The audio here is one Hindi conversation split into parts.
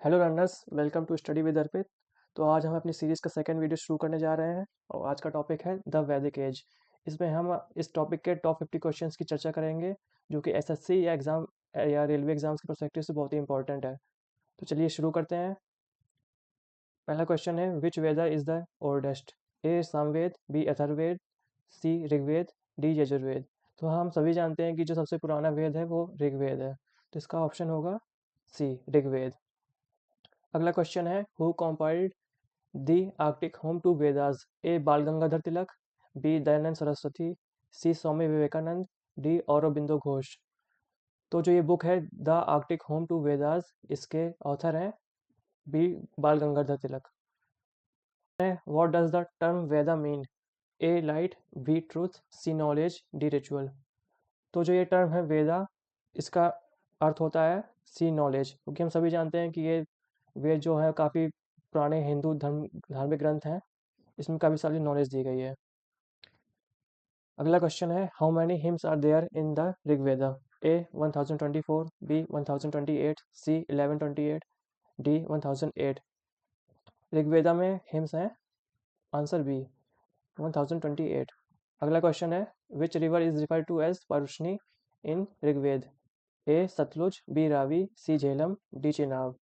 Hello runners, welcome to study with Arpit. तो आज हम अपनी सीरीज़ का सेकंड वीडियो शुरू करने जा रहे हैं और आज का टॉपिक है द वैदिक एज। इसमें हम इस टॉपिक के टॉप 50 क्वेश्चंस की चर्चा करेंगे जो कि एसएससी या एग्ज़ाम या रेलवे एग्ज़ाम्स के पर्सपेक्टिव से बहुत ही इंपॉर्टेंट है। तो चलिए शुरू करते हैं। पहला क्वेश्चन है, which Veda is the oldest? A Samaveda, B Atharvaveda, C Rigveda, D Yajurveda. तो हम सभी जानते हैं कि जो सबसे पुराना वेद है वो ऋग्वेद है, तो इसका ऑप्शन होगा सी ऋग्वेद। अगला क्वेश्चन है, who compiled the Arctic home to Vedas? A Bal Gangadhar Tilak, B Dayanand Saraswati, C Swami Vivekananda, D Aurobindo Ghosh. तो जो ये बुक है the Arctic home to Vedas, इसके ऑथर हैं B Bal Gangadhar Tilak. What does the term Veda mean? A light, B truth, C knowledge, D ritual. तो जो ये टर्म है वेदा, इसका अर्थ होता है सी नॉलेज, क्योंकि हम सभी जानते हैं कि ये वेद जो है काफ़ी पुराने हिंदू धार्मिक ग्रंथ हैं। इसमें काफ़ी सारी नॉलेज दी गई है। अगला क्वेश्चन है, how many hymns are there in the Rigveda? A 1024, B 1028, C 1128, D 1008। Rigveda में हिम्स हैं, आंसर बी 1028। अगला क्वेश्चन है, which river is referred to as Parushni in Rigveda? A Sutlej, B Ravi, C Jhelum, D Chenab.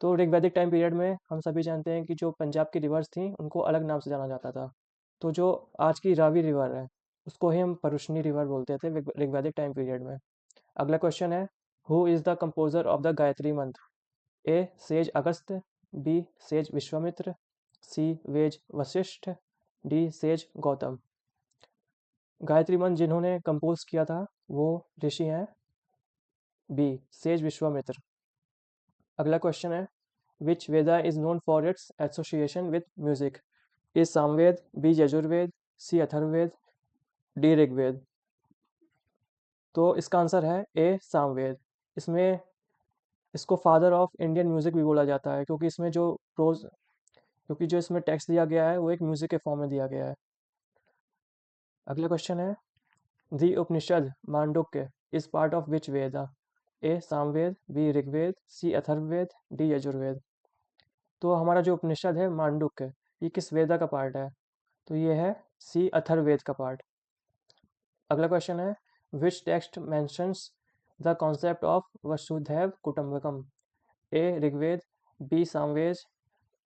तो ऋग्वैदिक टाइम पीरियड में हम सभी जानते हैं कि जो पंजाब की रिवर्स थी उनको अलग नाम से जाना जाता था। तो जो आज की रावी रिवर है उसको ही हम परुष्णी रिवर बोलते थे ऋग्वैदिक टाइम पीरियड में। अगला क्वेश्चन है, who is the composer of the Gayatri mantra? A sage Agastya, B sage Vishwamitra, C sage Vashishtha, D sage Gautam. Gayatri mantra जिन्होंने कंपोज किया था वो ऋषि हैं बी सेज विश्वामित्र। अगला क्वेश्चन है, which Veda is known for its association with music? A Samaveda, B Yajurveda, C Atharvaveda, D Rigveda. तो इसका आंसर है ए सामवेद। इसमें इसको फादर ऑफ इंडियन म्यूजिक भी बोला जाता है, क्योंकि जो इसमें टेक्स्ट दिया गया है वो एक म्यूजिक के फॉर्म में दिया गया है। अगला क्वेश्चन है, the Upanishad Mandukya is part of which Veda? A Samaveda, B Rigveda, C Atharvaveda, D Yajurveda. तो हमारा जो उपनिषद है मांडुक्य, ये किस वेदा का पार्ट है? तो ये है सी अथर्ववेद का पार्ट। अगला क्वेश्चन है, which text mentions the concept of Vasudhaiva Kutumbakam? A Rigveda, B Samaveda,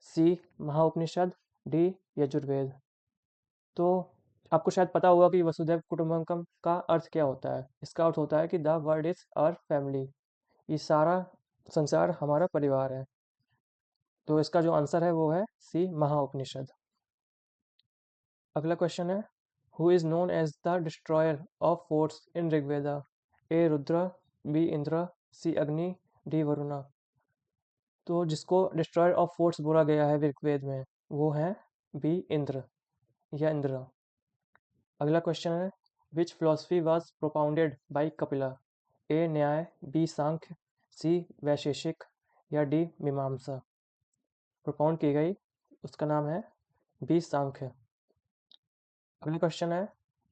C Mahaupanishad, D Yajurveda. तो आपको शायद पता होगा कि वसुधैव कुटुंबकम का अर्थ क्या होता है। इसका अर्थ होता है कि the world is our family, ये सारा संसार हमारा परिवार है। तो इसका जो आंसर है वो है सी महाउपनिषद। अगला क्वेश्चन है, who is known as the destroyer of forts in Rigveda? A Rudra, B Indra, C Agni, D Varuna. तो जिसको डिस्ट्रॉयर ऑफ फोर्ट्स बोला गया है ऋग्वेद में वो है बी इंद्र या इंद्र। अगला क्वेश्चन है, which philosophy was propounded by Kapila? A Nyaya, B सांख्य, सी वैशेषिक, या डी मीमांसा। प्रोपाउंड की गई उसका नाम है बी सांख्य। अगला क्वेश्चन है,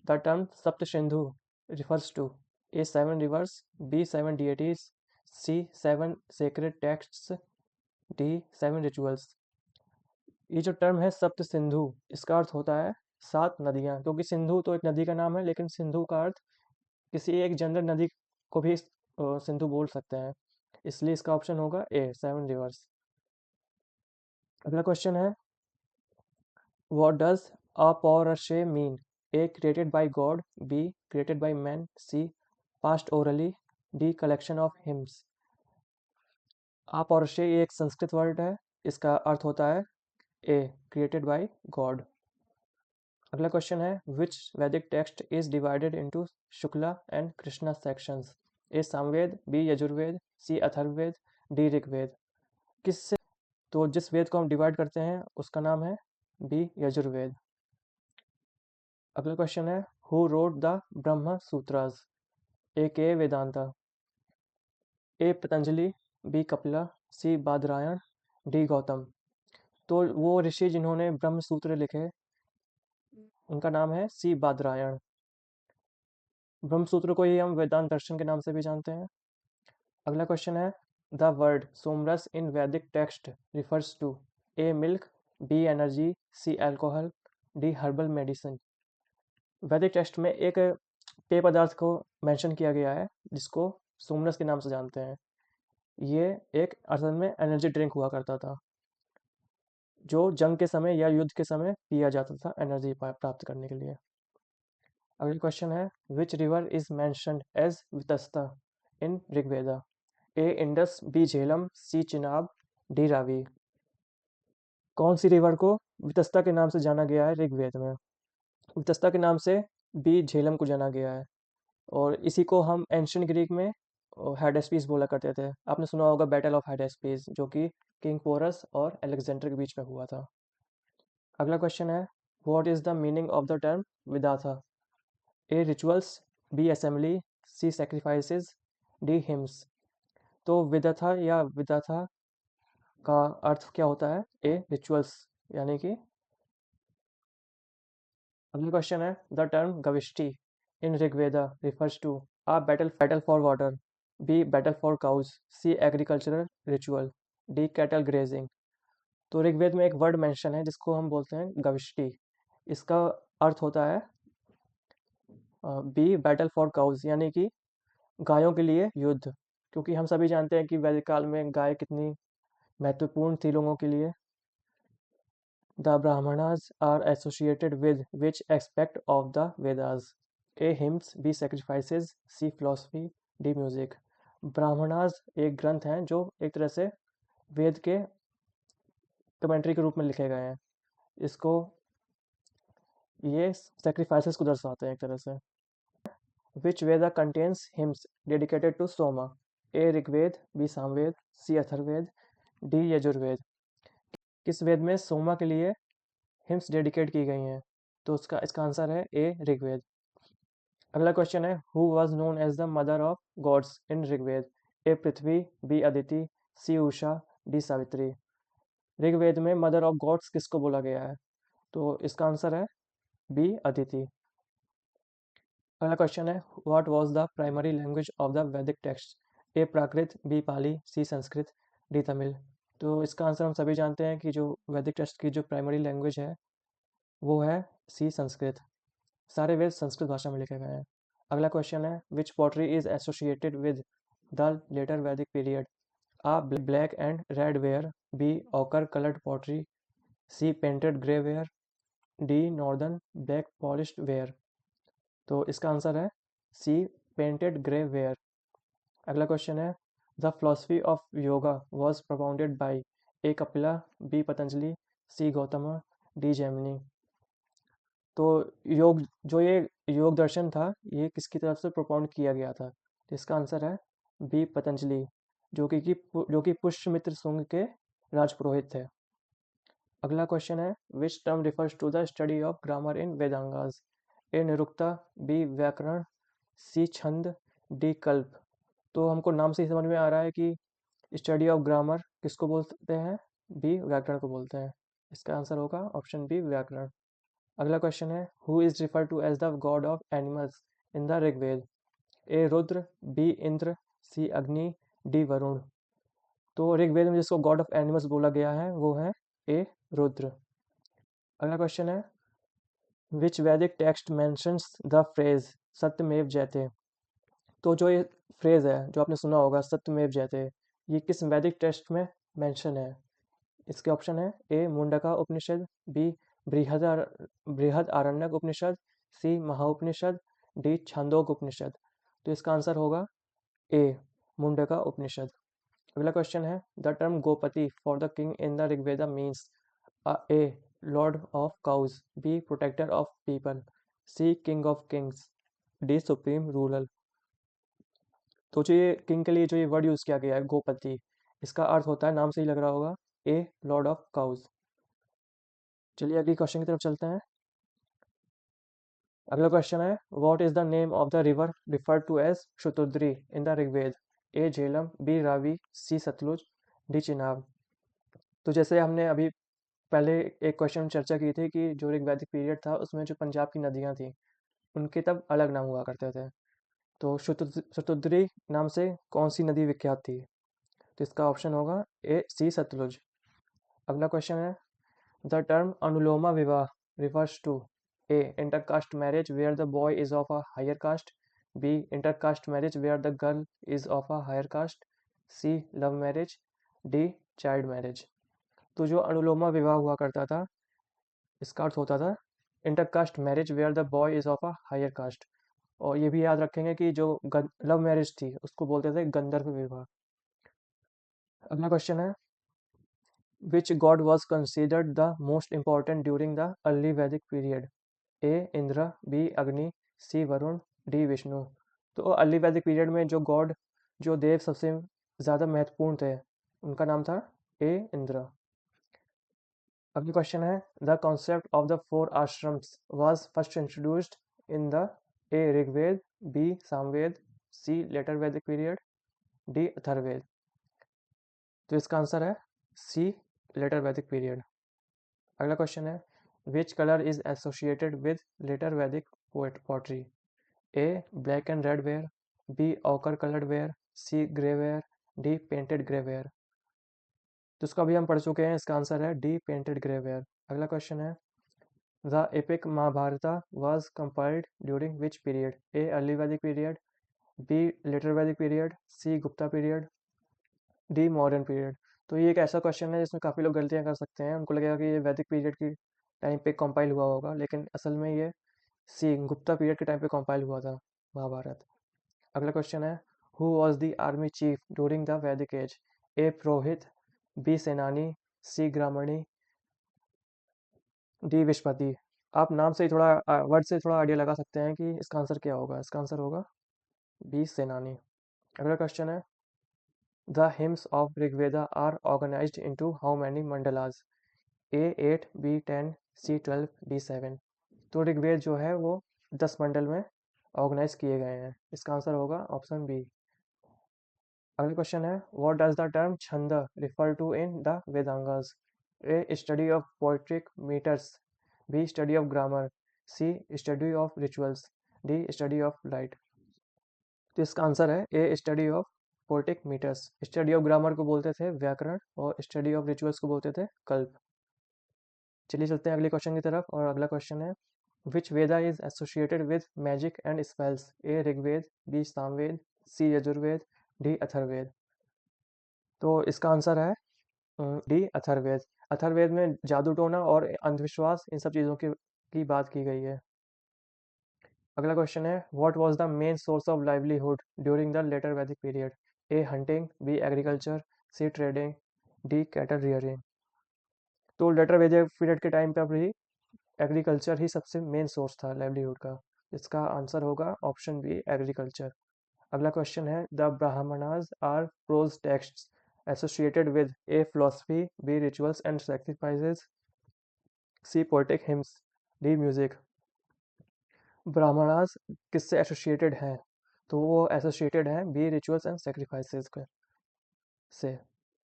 the term Sapta Sindhu refers to? A 7 rivers, B 7 deities, C 7 sacred texts, D 7 rituals. ये जो टर्म है सप्त सिंधु, इसका अर्थ होता है 7 नदियाँ, क्योंकि सिंधु तो एक नदी का नाम है लेकिन सिंधु का अर्थ किसी एक जनरल नदी को भी सिंधु बोल सकते हैं, इसलिए इसका ऑप्शन होगा ए 7 रिवर्स। अगला क्वेश्चन है, what does Apaurusheya mean? A created by God, B created by man, C passed orally, D collection of hymns. अपौरुषेय एक संस्कृत वर्ड है, इसका अर्थ होता है ए क्रिएटेड बाय गॉड। अगला क्वेश्चन है, which Vedic text is divided into Shukla and Krishna sections? A Samaveda, B Yajurveda, C Atharvaveda, D Rigveda. किससे? तो जिस वेद को हम डिवाइड करते हैं उसका नाम है बी यजुर्वेद। अगला क्वेश्चन है, हु रोट द ब्रह्म सूत्रास? ए के वेदांता, ए पतंजलि, बी कपिला, सी बादरायण, डी गौतम। तो वो ऋषि जिन्होंने ब्रह्म सूत्र लिखे उनका नाम है सी बादरायण। ब्रह्म सूत्र को ही हम वेदांत दर्शन के नाम से भी जानते हैं। अगला क्वेश्चन है, the word Somras in Vedic text refers to? A milk, B energy, C alcohol, D herbal medicine. Vedic text में एक पेय पदार्थ को मेंशन किया गया है जिसको सोमरस के नाम से जानते हैं। ये एक असल में एनर्जी ड्रिंक हुआ करता था जो जंग के समय या युद्ध के समय पिया जाता था एनर्जी प्राप्त करने के लिए। अगला क्वेश्चन है, which river is mentioned as Vitasta in Rigveda? A Indus, B Jhelum, C Chenab, D Ravi. कौन सी रिवर को वितस्ता के नाम से जाना गया है ऋग्वेद में? वितस्ता के नाम से बी झेलम को जाना गया है, और इसी को हम एंशियंट ग्रीक में हेडेस्पीस बोला करते थे। आपने सुना होगा बैटल ऑफ हेडेस्पीस, जो कि किंग पोरस और अलेक्जेंडर के बीच में हुआ था। अगला क्वेश्चन है, what is the meaning of the term vidatha? A rituals, B assembly, C sacrifices, D hymns. तो विदाथा या विदाथा का अर्थ क्या होता है? ए रिचुअल्स, यानी कि। अगला क्वेश्चन है, the term gavishti in Rigveda refers to? A battle for water, B battle for cows, C agricultural ritual, D cattle grazing. तो ऋग्वेद में एक वर्ड मेंशन है जिसको हम बोलते हैं गविष्टि। इसका अर्थ होता है बी बैटल फॉर काउज, यानी कि गायों के लिए युद्ध, क्योंकि हम सभी जानते हैं कि वैदिक काल में गाय कितनी महत्वपूर्ण थी लोगों के लिए। The Brahmanas are associated with which aspect of the Vedas? A hymns, B sacrifices, C philosophy, D music. Brahmanas एक ग्रंथ हैं जो एक तरह से वेद के कमेंट्री के रूप में लिखे गए हैं। इसको ये सैक्रिफाइसेस को दर्शाते हैं एक तरह से। Which Veda contains hymns dedicated to Soma? A Rigveda, B Samaveda, C Atharvaveda, D Yajurveda. किस वेद में सोमा के लिए हिम्स डेडिकेट की गई हैं? तो इसका आंसर है ए ऋग्वेद। अगला क्वेश्चन है, who was known as the mother of gods in Rigveda? A Prithvi, B Aditi, C Usha, D Savitri. Rigveda में मदर ऑफ गॉड्स किसको बोला गया है? तो इसका आंसर है बी अदिति। अगला क्वेश्चन है, what was the primary language of the वैदिक टेक्स्ट? ए प्राकृत, बी पाली, सी संस्कृत, डी तमिल। तो इसका आंसर हम सभी जानते हैं कि जो वैदिक टेक्स्ट की जो प्राइमरी लैंग्वेज है वो है सी संस्कृत। सारे वेद संस्कृत भाषा में लिखे गए हैं। अगला क्वेश्चन है, which pottery is associated with the later Vedic period? A black and red ware, B ochre coloured pottery, C painted grey ware, D northern black polished ware. तो इसका आंसर है सी पेंटेड ग्रे वेयर। अगला क्वेश्चन है, the philosophy of yoga was propounded by? A Kapila, B Patanjali, C Gautam, D Jaimini. तो ये योग दर्शन था, ये किसकी तरफ से प्रोपाउंड किया गया था? तो इसका आंसर है बी पतंजलि, जो कि पुष्यमित्र शुंग के राजपुरोहित थे। अगला क्वेश्चन है, which term refers to the study of grammar in Vedangas? A Nirukta, B Vyakarana, C छंद, डी कल्प। तो हमको नाम से ही समझ में आ रहा है कि स्टडी ऑफ ग्रामर किसको बोलते हैं? बी व्याकरण को बोलते हैं। इसका आंसर होगा ऑप्शन बी व्याकरण। अगला क्वेश्चन है, who is refer to as the god of animals in the Rigveda? A Rudra, B Indra, C Agni, D Varun. तो ऋग्वेद में जिसको गॉड ऑफ एनिमल्स बोला गया है वो है ए रुद्र। अगला क्वेश्चन है, which Vedic text mentions the phrase सत्यमेव जयते? तो जो ये फ्रेज है जो आपने सुना होगा सत्यमेव जयते, ये किस वैदिक टेक्स्ट में मेंशन है? इसके ऑप्शन है, ए मुंडका उपनिषद, बी बृहद आरण्यक उपनिषद, सी महाउपनिषद, डी छांदोग उपनिषद। तो इसका आंसर होगा ए मुंडका उपनिषद। अगला क्वेश्चन है, the term gopati for the king in the Rigveda means? A lord of cows, B protector of people, C king of kings, D supreme ruler. तो जो ये किंग के लिए जो ये वर्ड यूज़ किया गया है गोपति, इसका अर्थ होता है, नाम से ही लग रहा होगा, ए लॉर्ड ऑफ काउज। चलिए अगली क्वेश्चन की तरफ चलते हैं। अगला क्वेश्चन है, what is the name of the river referred to as Shutudri in the Rigveda? A Jhelum, B Ravi, C Sutlej, D Chenab. तो जैसे हमने अभी पहले एक क्वेश्चन में चर्चा की थी कि जो ऋग्वैदिक पीरियड था उसमें जो पंजाब की नदियाँ थी उनके तब अलग नाम हुआ करते थे। तो शतुद्री नाम से कौन सी नदी विख्यात थी? तो इसका ऑप्शन होगा ए सी सतलुज। अगला क्वेश्चन है, द टर्म अनुलोमा विवाह refers to A. Intercaste marriage where the boy is of a higher caste. B. Intercaste marriage where the girl is of a higher caste. C. Love marriage. D. Child marriage. तो जो अनुलोमा विवाह हुआ करता था इसका अर्थ होता था intercaste marriage where the boy is of a higher caste. और ये भी याद रखेंगे कि जो लव मैरिज थी उसको बोलते थे गंधर्व विवाह। अगला क्वेश्चन है, which god was considered the most important during the early Vedic period? A Indra, B Agni, C Varun, D Vishnu. तो अर्ली वैदिक पीरियड में जो गॉड जो देव सबसे ज़्यादा महत्वपूर्ण थे उनका नाम था ए इंद्र। अगला क्वेश्चन है, the concept of the four ashrams was first introduced in the A Rigveda, B Samaveda, C later Vedic period, D Atharvaveda. तो इसका आंसर है सी लेटर वैदिक पीरियड। अगला क्वेश्चन है, which colour is associated with later Vedic poetry? A black and red ware, B ochre coloured ware, C grey ware, D painted grey ware. तो इसको अभी हम पढ़ चुके हैं, इसका आंसर है डी पेंटेड ग्रे वेयर। अगला क्वेश्चन है, the epic Mahabharata was compiled during which period? A early Vedic period, B later Vedic period, C Gupta period, D modern period. तो ये एक ऐसा क्वेश्चन है जिसमें काफ़ी लोग गलतियाँ कर सकते हैं, उनको लगेगा कि ये वैदिक पीरियड की टाइम पे कंपाइल हुआ होगा, लेकिन असल में ये सी गुप्ता पीरियड के टाइम पे कंपाइल हुआ था महाभारत। अगला क्वेश्चन है, who was the army chief during the Vedic age? A Purohit, B सेनानी, सी ग्रामणी, डी विश्वपति। आप नाम से ही थोड़ा वर्ड से थोड़ा आइडिया लगा सकते हैं कि इसका आंसर क्या होगा। इसका आंसर होगा बी सेनानी। अगला क्वेश्चन है, the hymns of Rigveda are organised into how many mandalas? A 8, B 10, C 12, D 7। तो ऋग्वेद जो है वो 10 मंडल में ऑर्गेनाइज किए गए हैं। इसका आंसर होगा ऑप्शन बी। अगला क्वेश्चन है, what does the term chhand refer to in the Vedangas? A study of poetic metres, B study of grammar, C study of rituals, D study of light. तो इसका आंसर है A study of poetic metres. Study of grammar को बोलते थे व्याकरण और स्टडी ऑफ रिचुअल्स को बोलते थे कल्प। चलिए चलते हैं अगले क्वेश्चन की तरफ। और अगला क्वेश्चन है, which Veda is associated with magic and spells? A Rigveda, B Samaveda, C Yajurveda, D Atharvaveda. तो इसका आंसर है डी अथर्ववेद। अथर्ववेद में जादू टोना और अंधविश्वास इन सब चीज़ों की बात की गई है। अगला क्वेश्चन है, what was the main source of livelihood during the later Vedic period? A hunting, B agriculture, C trading, D cattle rearing. तो लेटर वैदिक पीरियड के टाइम पर भी एग्रीकल्चर ही सबसे मेन सोर्स था लाइवलीहुड का। इसका आंसर होगा ऑप्शन बी एग्रीकल्चर। अगला क्वेश्चन है, the Brahmanas are prose texts associated with A philosophy, B rituals and sacrifices, C poetic hymns, D music. Brahmanas किससे एसोसिएटेड हैं? तो वो एसोसिएटेड हैं बी रिचुअल्स एंड सैक्रिफाइसेस से।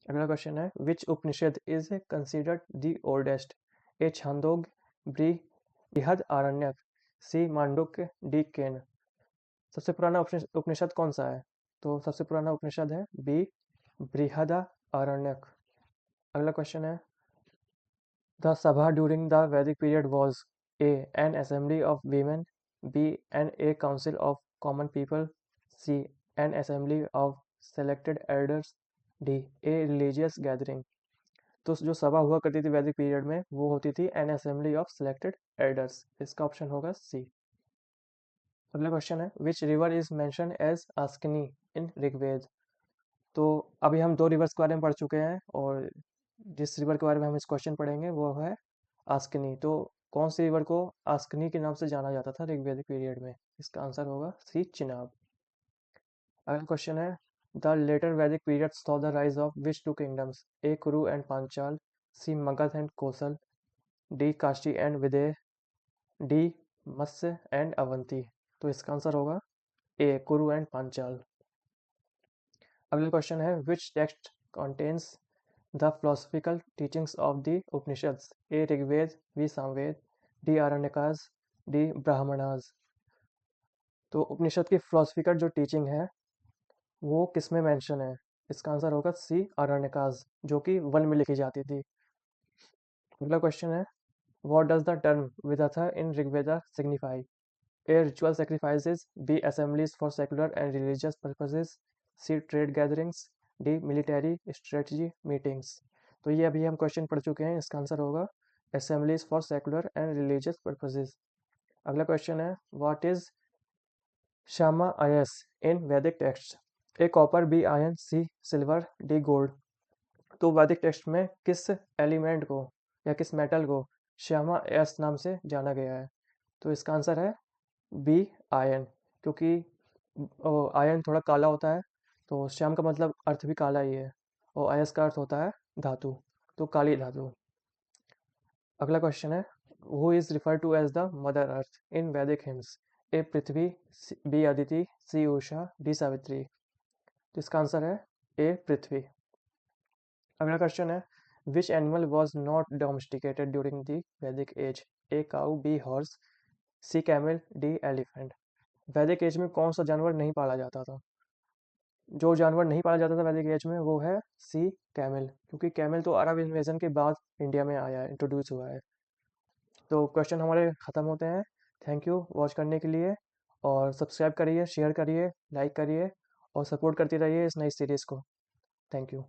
अगला क्वेश्चन है, which Upanishad is considered the oldest? A Chandogya, B Brihadaranyaka, C Mandukya, D केन। सबसे पुराना उपनिषद कौन सा है? तो सबसे पुराना उपनिषद है बी बृहद आरण्यक। अगला क्वेश्चन है, the Sabha during the Vedic period was A an assembly of women, B an A council of common people, C an assembly of selected elders, D a religious gathering. तो जो सभा हुआ करती थी वैदिक पीरियड में वो होती थी an assembly of selected elders. इसका ऑप्शन होगा सी। अगला क्वेश्चन है, which river is mention as Asikni in Rigveda? तो अभी हम दो रिवर्स के बारे में पढ़ चुके हैं और जिस रिवर के बारे में हम इस क्वेश्चन पढ़ेंगे वो है आस्किनी। तो कौन सी रिवर को आस्किनी के नाम से जाना जाता था ऋग्वेदिक पीरियड में? इसका आंसर होगा सी चिनाब। अगला क्वेश्चन है, the later Vedic period saw the rise of which two kingdoms? A Kuru and Panchala, C Magadha and Kosala, D Kashi and Videha, D Matsya and Avanti. तो इसका आंसर होगा ए कुरु एंड पांचाल। अगला क्वेश्चन है, which text contains the philosophical teachings of the Upanishads? A Rigveda, B Samaveda, D Aranyakas, D Brahmanas. तो उपनिषद की फिलोसफिकल जो टीचिंग है वो किस में मेंशन है? इसका आंसर होगा सी अरण्यकाज, जो कि वन में लिखी जाती थी। अगला क्वेश्चन है, what does the term vidatha in Rigveda signify? A. Ritual sacrifices. B. Assemblies for secular and religious purposes. C. Trade gatherings. D. Military strategy meetings. तो ये अभी हम क्वेश्चन पढ़ चुके हैं, इसका आंसर होगा assemblies for secular and religious purposes। अगला क्वेश्चन है, what is Shama Ayas in Vedic texts? A. Copper. B. Iron. C. Silver. D. Gold। तो वैदिक टेक्स्ट में किस एलिमेंट को या किस मेटल को श्यामा एस नाम से जाना गया है? तो इसका आंसर है बी आयन, क्योंकि आयन थोड़ा काला होता है, तो श्याम का मतलब अर्थ भी काला ही है, और अयस का अर्थ होता है धातु, तो काली धातु। अगला क्वेश्चन है, who is refer to as the mother earth in Vedic hymns? A Prithvi, B Aditi, C Usha, D Savitri. तो इसका आंसर है ए पृथ्वी। अगला क्वेश्चन है, which animal was not domesticated during the Vedic age? A cow, B horse, C camel, D elephant. Vedic age में कौन सा जानवर नहीं पाला जाता था? जो जानवर नहीं पाला जाता था वैदिक एज में वो है सी कैमल, क्योंकि कैमल तो अरब इन्वेजन के बाद इंडिया में आया है, इंट्रोड्यूस हुआ है। तो क्वेश्चन हमारे ख़त्म होते हैं। थैंक यू वॉच करने के लिए, और सब्सक्राइब करिए, शेयर करिए, लाइक करिए और सपोर्ट करती रहिए इस नई सीरीज़ को। Thank you.